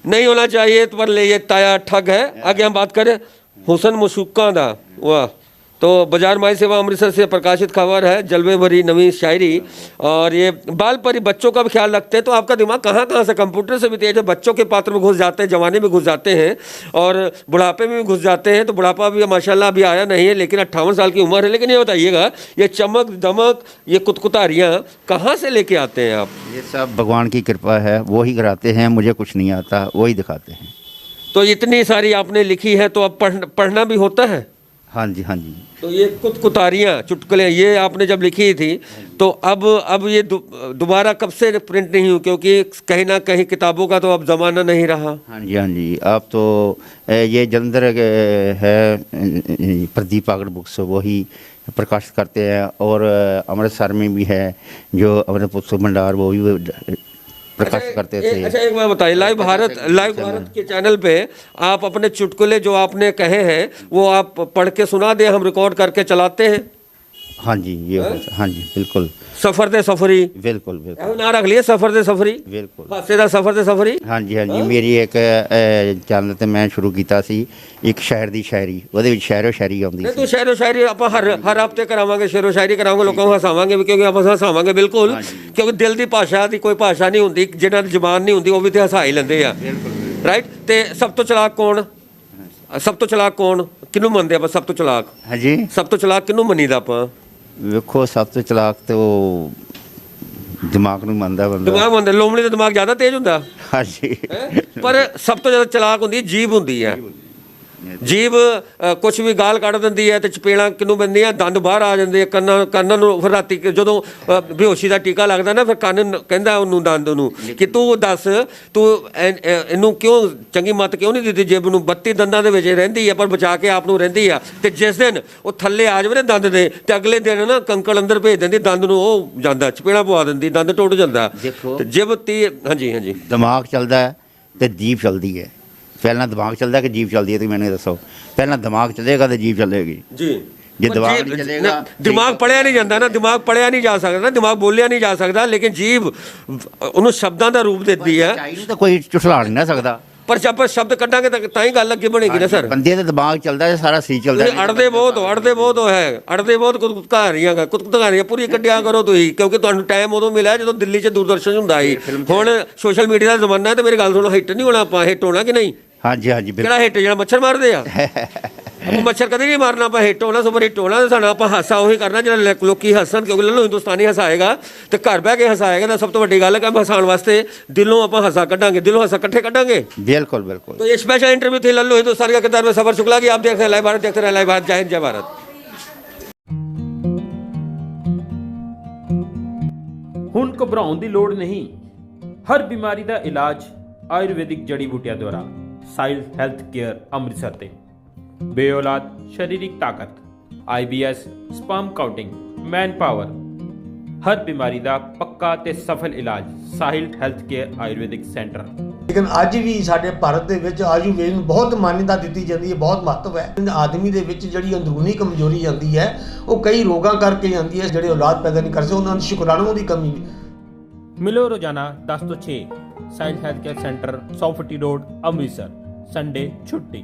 नहीं होना चाहिए, पर ले ये ताया ठग है। आगे हम बात करें हुसन मशूक़ां दा, वाह। तो बाजार माई सेवा अमृतसर से प्रकाशित खबर है, जलवे भरी नवी शायरी। और ये बाल परी बच्चों का भी ख्याल रखते हैं, तो आपका दिमाग कहाँ कहाँ से, कंप्यूटर से भी तेज है, बच्चों के पात्र में घुस जाते हैं, जवानी में घुस जाते हैं, और बुढ़ापे में भी घुस जाते हैं। तो बुढ़ापा भी माशाल्लाह अभी आया नहीं है, लेकिन 58 साल की उम्र है। लेकिन ये बताइएगा, ये चमक दमक, ये कुतकुतारियाँ कहाँ से लेके आते हैं आप? ये सब भगवान की कृपा है, वो ही कराते हैं, मुझे कुछ नहीं आता, वही दिखाते हैं। तो इतनी सारी आपने लिखी है, तो अब पढ़ना भी होता है? हाँ जी, हाँ जी। तो ये कुतकुतारियाँ, चुटकुले, ये आपने जब लिखी थी, तो अब ये दोबारा कब से प्रिंट नहीं हुई? क्योंकि कहीं ना कहीं किताबों का तो अब ज़माना नहीं रहा। हाँ जी, हाँ जी। अब तो ये जलंधर है, प्रदीप पागड़ बुक्स, वही प्रकाशित करते हैं, और अमृतसर में भी है जो अमृत पुस्तक भंडार, वो भी प्रकाशित करते थे। अच्छा, एक बात बताइए, लाइव भारत के चैनल पे आप अपने चुटकुले जो आपने कहे हैं वो आप पढ़ के सुना दें, हम रिकॉर्ड करके चलाते हैं। हाँ जी, ये हाँ जी, बिल्कुल। सफर दे सफरी, बिल्कुल बिल्कुल ना रख लिए, सफर दे सफरी, बिल्कुल। हासे दा सफर दे सफरी। हाँ जी, हाँ जी। मेरी एक चैनल ਤੇ ਮੈਂ ਸ਼ੁਰੂ ਕੀਤਾ ਸੀ ਇੱਕ ਸ਼ਾਇਰ ਦੀ ਸ਼ਾਇਰੀ, ਉਹਦੇ ਵਿੱਚ ਸ਼ਾਇਰੋ ਸ਼ਾਇਰੀ ਆਉਂਦੀ नहीं ਸੀ। तो शेरो शायरी आप हर हफ्ते करावांगे, शेरो शायरी करावांगे, लोगों को हसावांगे भी, क्योंकि आप हसावांगे बिल्कुल, क्योंकि दिल की भाषा की कोई भाषा नहीं होंगी, जिन्हां दी जुबान नहीं होंगी वो भी तो हसा ही लेंदे आ, राइट। तो सब तो चलाक कौन, सब तो चलाक कौन, किनू मनदे आप सब तो चलाक? हाँ जी। सब तो चलाक किनू मनीदा आप? ਵੇਖੋ, ਸਭ ਤੋਂ ਚਲਾਕ ਤੇ ਉਹ ਦਿਮਾਗ ਨੂੰ ਮੰਨਦਾ ਬੰਦਾ। ਦਿਮਾਗ ਮੰਨਦਾ, ਲੋਮੜੀ ਦਾ ਦਿਮਾਗ ਜ਼ਿਆਦਾ ਤੇਜ਼ ਹੁੰਦਾ। हाँ जी। ਪਰ ਸਭ ਤੋਂ ਜ਼ਿਆਦਾ ਚਲਾਕ ਹੁੰਦੀ ਜੀਭ ਹੁੰਦੀ ਹੈ। ਜੀਭ ਕੁਛ ਵੀ ਗਾਲ ਕੱਢ ਦਿੰਦੀ ਹੈ, ਤੇ ਚਪੇੜਾਂ ਕਿਹਨੂੰ ਪੈਂਦੀਆਂ, ਦੰਦ ਬਾਹਰ ਆ ਜਾਂਦੇ, ਕੰਨਾਂ ਨੂੰ। ਫਿਰ ਰਾਤੀ ਜਦੋਂ ਬੇਹੋਸ਼ੀ ਦਾ ਟੀਕਾ ਲੱਗਦਾ ਨਾ, ਫਿਰ ਕੰਨ ਕਹਿੰਦਾ ਉਹਨੂੰ, ਦੰਦ ਨੂੰ, ਕਿ ਤੂੰ ਦੱਸ, ਤੂੰ ਇਹਨੂੰ ਕਿਉਂ ਚੰਗੀ ਮੱਤ ਕਿਉਂ ਨਹੀਂ ਦਿੱਤੀ? ਜੀਭ ਨੂੰ 32 ਦੰਦਾਂ ਦੇ ਵਿੱਚ ਰਹਿੰਦੀ ਹੈ, ਪਰ ਬਚਾ ਕੇ ਆਪ ਨੂੰ ਰਹਿੰਦੀ ਆ। ਤੇ ਜਿਸ ਦਿਨ ਉਹ ਥੱਲੇ ਆ ਜਾਵੇ ਨਾ ਦੰਦ ਦੇ, ਤੇ ਅਗਲੇ ਦਿਨ ਨਾ ਕੰਕੜ ਅੰਦਰ ਭੇਜ ਦਿੰਦੀ, ਦੰਦ ਨੂੰ ਉਹ ਜਾਂਦਾ, ਚਪੇੜਾ ਪਵਾ ਦਿੰਦੀ, ਦੰਦ ਟੁੱਟ ਜਾਂਦਾ। ਦੇਖੋ, ਤੇ ਜੀਭ ਹਾਂਜੀ ਹਾਂਜੀ, ਦਿਮਾਗ ਚੱਲਦਾ ਹੈ ਤੇ ਜੀਭ ਚੱਲਦੀ ਹੈ। ਪਹਿਲਾਂ ਦਿਮਾਗ ਚੱਲਦਾ ਕਿ ਜੀਭ ਚੱਲਦੀ ਹੈ? ਤੁਸੀਂ ਮੈਨੂੰ ਦੱਸੋ। ਪਹਿਲਾਂ ਦਿਮਾਗ ਚੱਲੇਗਾ ਤੇ ਜੀਭ ਚੱਲੇਗੀ ਜੀ। ਜੇ ਦਿਮਾਗ ਨਹੀਂ ਚੱਲੇਗਾ, ਦਿਮਾਗ ਪੜਿਆ ਨਹੀਂ ਜਾਂਦਾ ਨਾ, ਦਿਮਾਗ ਪੜਿਆ ਨਹੀਂ ਜਾ ਸਕਦਾ, ਦਿਮਾਗ ਬੋਲਿਆ ਨਹੀਂ ਜਾ ਸਕਦਾ, ਲੇਕਿਨ ਜੀਭ ਉਹਨੂੰ ਸ਼ਬਦਾਂ ਦਾ ਰੂਪ ਦਿੰਦੀ ਹੈ। ਚਾਹੀ ਨੂੰ ਤਾਂ ਕੋਈ ਝੁਠਲਾ ਨਹੀਂ ਨਾ ਸਕਦਾ, ਪਰ ਜਦ ਆਪਾਂ ਸ਼ਬਦ ਕੱਢਾਂਗੇ ਤਾਂ ਹੀ ਗੱਲ ਅੱਗੇ ਬਣੇਗੀ ਨਾ ਸਰ। ਬੰਦੇ ਦਾ ਦਿਮਾਗ ਚੱਲਦਾ ਹੈ, ਸਾਰਾ ਸਰੀਰ ਚੱਲਦਾ ਹੈ। ਅੜਦੇ ਬਹੁਤ ਹੈ, ਅੜਦੇ ਬਹੁਤ ਕੁਤਕਹਾਰੀਆਂ ਪੂਰੀ ਕੱਢਿਆ ਕਰੋ ਤੁਸੀਂ, ਕਿਉਂਕਿ ਤੁਹਾਨੂੰ ਟਾਈਮ ਉਦੋਂ ਮਿਲਿਆ ਜਦੋਂ ਦਿੱਲੀ 'ਚ ਦੂਰਦਰਸ਼ਨ ਹੁੰਦਾ ਸੀ। ਹੁਣ ਸੋਸ਼ਲ ਮੀਡੀਆ ਦਾ ਜ਼ਮਾਨਾ ਹੈ, ਤੇ ਮੇਰੀ ਗੱਲ ਸੁਣੋ, ਹਿੱਟ ਨਹੀਂ ਹੋਣਾ ਆਪਾਂ, ਹਿੱਟ ਹੋਣਾ ਕਿ ਨਹੀਂ? हाँ जी, हाँ जी। ਕਿਹੜਾ ਹਿੱਟ, ਜਿਹੜਾ ਮੱਛਰ ਮਾਰਦੇ ਆ? ਆਪਾਂ ਮੱਛਰ ਕਦੇ ਨਹੀਂ ਮਾਰਨਾ, ਆਪਾਂ ਹਿੱਟ ਹੋਣਾ, ਸੁਪਰ ਹਿੱਟ ਹੋਣਾ, ਸਾਡਾ ਆਪਾਂ ਹਾਸਾ ਉਹੀ ਕਰਨਾ ਜਿਹੜਾ ਲੋਕੀ ਹੱਸਣ, ਕਿਉਂਕਿ ਲੱਲੂ ਹਿੰਦੁਸਤਾਨੀ ਹਸਾਏਗਾ ਤੇ ਘਰ ਬਹਿ ਕੇ ਹਸਾਏਗਾ। ਤਾਂ ਸਭ ਤੋਂ ਵੱਡੀ ਗੱਲ ਹੈ ਕਿ ਆਪਾਂ ਹਸਾਉਣ ਵਾਸਤੇ ਦਿਲੋਂ ਆਪਾਂ ਹਾਸਾ ਕੱਢਾਂਗੇ, ਦਿਲੋਂ ਹਾਸਾ ਇਕੱਠੇ ਕੱਢਾਂਗੇ। बिल्कुल बिल्कुल। तो ये स्पेशल इंटरव्यू थी लल्लू हिंदुस्तानी का किरदार में सफर शुक्ला की। आप देख रहे हैं लाइव भारत, देखते रहे लाइव भारत। जय हिंद, जय भारत। ਹੁਣ ਘਬਰਾਉਣ ਦੀ ਲੋੜ ਨਹੀਂ। ਹਰ ਬਿਮਾਰੀ ਦਾ ਇਲਾਜ ਆਯੁਰਵੈਦਿਕ ਜੜੀ ਬੂਟੀਆਂ ਦੁਆਰਾ। ਸਾਈਲ ਹੈਲਥ ਕੇਅਰ ਅੰਮ੍ਰਿਤਸਰ ਤੇ ਬੇਔਲਾਦ ਸਰੀਰਕ ਤਾਕਤ, IBS, sperm counting, man power, ਹਰ ਬਿਮਾਰੀ ਦਾ ਪੱਕਾ ਤੇ ਸਫਲ ਇਲਾਜ Sahil health care Ayurvedic centre. ਲੇਕਿਨ ਅੱਜ ਵੀ ਸਾਡੇ ਭਾਰਤ ਦੇ ਵਿੱਚ ਆਯੁਰਵੇਦ ਨੂੰ ਬਹੁਤ ਮਾਨਤਾ ਦਿੱਤੀ ਜਾਂਦੀ ਹੈ, ਬਹੁਤ ਮਹੱਤਵ ਹੈ। ਆਦਮੀ ਦੇ ਵਿੱਚ ਜਿਹੜੀ ਅੰਦਰੂਨੀ ਕਮਜ਼ੋਰੀ ਆਉਂਦੀ ਹੈ ਉਹ ਕਈ ਰੋਗਾਂ ਕਰਕੇ ਆਉਂਦੀ ਹੈ, ਜਿਹੜੇ ਔਲਾਦ ਪੈਦਾ ਨਹੀਂ ਕਰ ਸਕਦੇ, ਉਹਨਾਂ ਨੂੰ ਸ਼ੁਕਰਾਣੂ ਦੀ ਕਮੀ। ਮਿਲੋ ਰੋਜ਼ਾਨਾ 10 ਤੋਂ 6 ਸਾਇਲ ਹੈਲਥ ਕੇਅਰ ਸੈਂਟਰ 100 ਫੁੱਟੀ ਰੋਡ ਅੰਮ੍ਰਿਤਸਰ, ਸੰਡੇ ਛੁੱਟੀ।